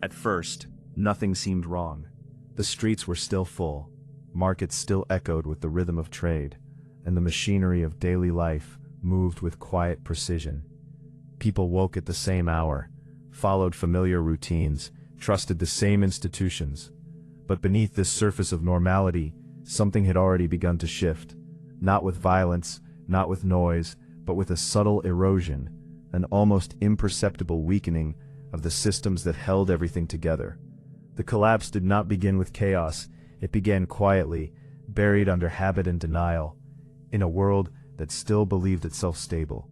At first, nothing seemed wrong. The streets were still full, markets still echoed with the rhythm of trade, and the machinery of daily life moved with quiet precision. People woke at the same hour, followed familiar routines, trusted the same institutions. But beneath this surface of normality, something had already begun to shift, not with violence, not with noise, but with a subtle erosion, an almost imperceptible weakening of the systems that held everything together. The collapse did not begin with chaos, it began quietly, buried under habit and denial, in a world that still believed itself stable.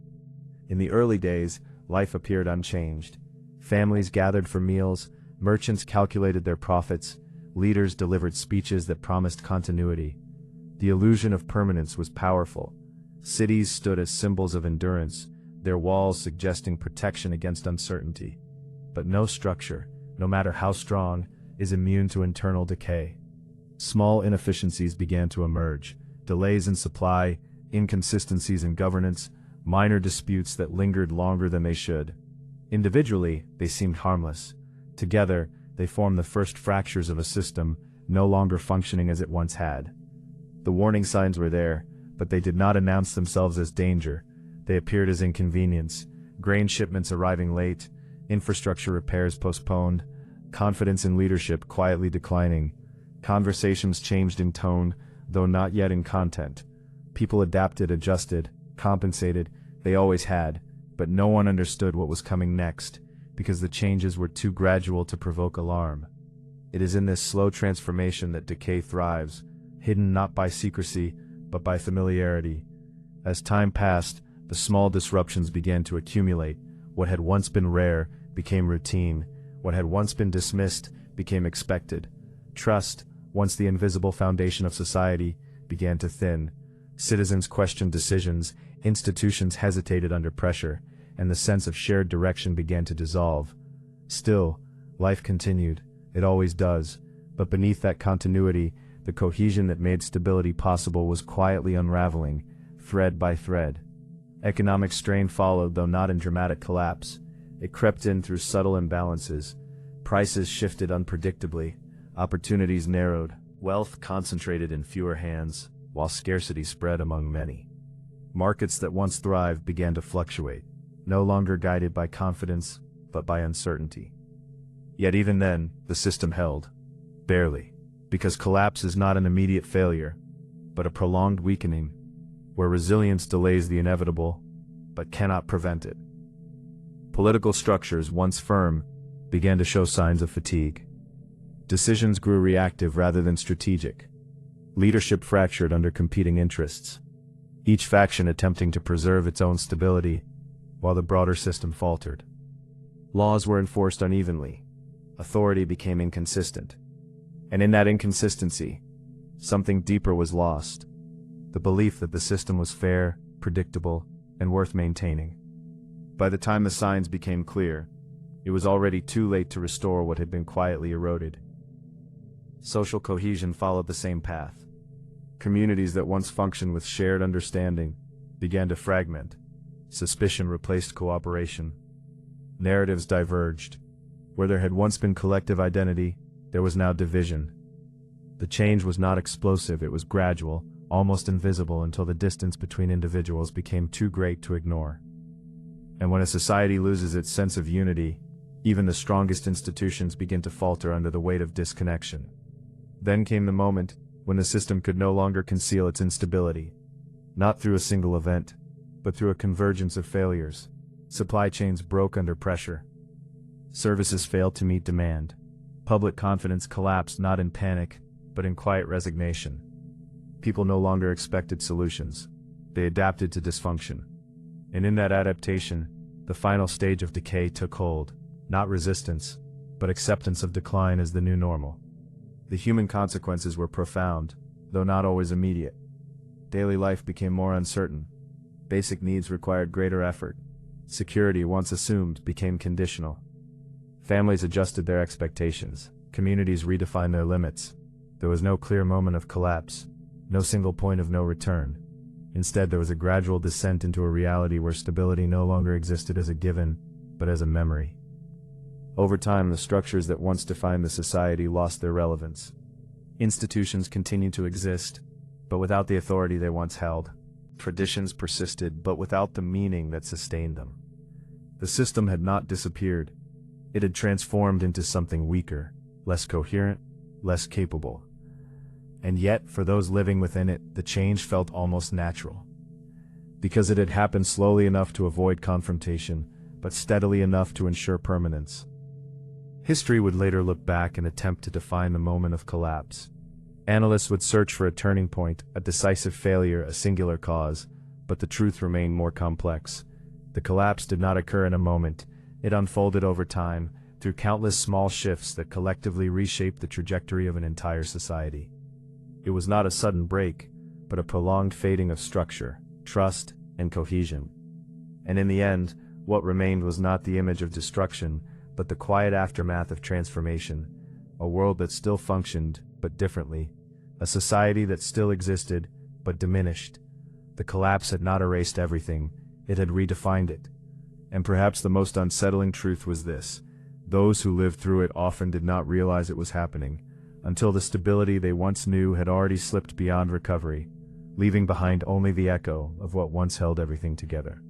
In the early days, life appeared unchanged. Families gathered for meals, merchants calculated their profits, leaders delivered speeches that promised continuity. The illusion of permanence was powerful. Cities stood as symbols of endurance, their walls suggesting protection against uncertainty. But no structure, no matter how strong, is immune to internal decay. Small inefficiencies began to emerge, delays in supply, inconsistencies in governance, minor disputes that lingered longer than they should. Individually, they seemed harmless. Together, they formed the first fractures of a system no longer functioning as it once had. The warning signs were there, but they did not announce themselves as danger. They appeared as inconvenience, grain shipments arriving late, infrastructure repairs postponed, confidence in leadership quietly declining. Conversations changed in tone, though not yet in content. People adapted, adjusted, compensated, they always had, but no one understood what was coming next, because the changes were too gradual to provoke alarm. It is in this slow transformation that decay thrives, hidden not by secrecy, but by familiarity. As time passed, the small disruptions began to accumulate. What had once been rare became routine. What had once been dismissed became expected. Trust, once the invisible foundation of society, began to thin. Citizens questioned decisions, institutions hesitated under pressure, and the sense of shared direction began to dissolve. Still, life continued. It always does. But beneath that continuity, the cohesion that made stability possible was quietly unraveling, thread by thread. Economic strain followed, though not in dramatic collapse. It crept in through subtle imbalances. Prices shifted unpredictably, opportunities narrowed, wealth concentrated in fewer hands, while scarcity spread among many. Markets that once thrived began to fluctuate, no longer guided by confidence, but by uncertainty. Yet even then, the system held. Barely. Because collapse is not an immediate failure, but a prolonged weakening, where resilience delays the inevitable, but cannot prevent it. Political structures, once firm, began to show signs of fatigue. Decisions grew reactive rather than strategic. Leadership fractured under competing interests, each faction attempting to preserve its own stability, while the broader system faltered. Laws were enforced unevenly. Authority became inconsistent. And in that inconsistency, something deeper was lost. The belief that the system was fair, predictable, and worth maintaining. By the time the signs became clear, it was already too late to restore what had been quietly eroded. Social cohesion followed the same path. Communities that once functioned with shared understanding began to fragment. Suspicion replaced cooperation. Narratives diverged. Where there had once been collective identity, there was now division. The change was not explosive, it was gradual, almost invisible until the distance between individuals became too great to ignore. And when a society loses its sense of unity, even the strongest institutions begin to falter under the weight of disconnection. Then came the moment when the system could no longer conceal its instability, not through a single event, but through a convergence of failures. Supply chains broke under pressure. Services failed to meet demand. Public confidence collapsed not in panic, but in quiet resignation. People no longer expected solutions. They adapted to dysfunction. And in that adaptation, the final stage of decay took hold, not resistance, but acceptance of decline as the new normal. The human consequences were profound, though not always immediate. Daily life became more uncertain. Basic needs required greater effort. Security, once assumed, became conditional. Families adjusted their expectations. Communities redefined their limits. There was no clear moment of collapse, no single point of no return. Instead, there was a gradual descent into a reality where stability no longer existed as a given, but as a memory. Over time, the structures that once defined the society lost their relevance. Institutions continued to exist, but without the authority they once held. Traditions persisted, but without the meaning that sustained them. The system had not disappeared. It had transformed into something weaker, less coherent, less capable. And yet, for those living within it, the change felt almost natural. Because it had happened slowly enough to avoid confrontation, but steadily enough to ensure permanence. History would later look back and attempt to define the moment of collapse. Analysts would search for a turning point, a decisive failure, a singular cause, but the truth remained more complex. The collapse did not occur in a moment. It unfolded over time, through countless small shifts that collectively reshaped the trajectory of an entire society. It was not a sudden break, but a prolonged fading of structure, trust, and cohesion. And in the end, what remained was not the image of destruction, but the quiet aftermath of transformation, a world that still functioned, but differently, a society that still existed, but diminished. The collapse had not erased everything, it had redefined it. And perhaps the most unsettling truth was this: those who lived through it often did not realize it was happening, until the stability they once knew had already slipped beyond recovery, leaving behind only the echo of what once held everything together.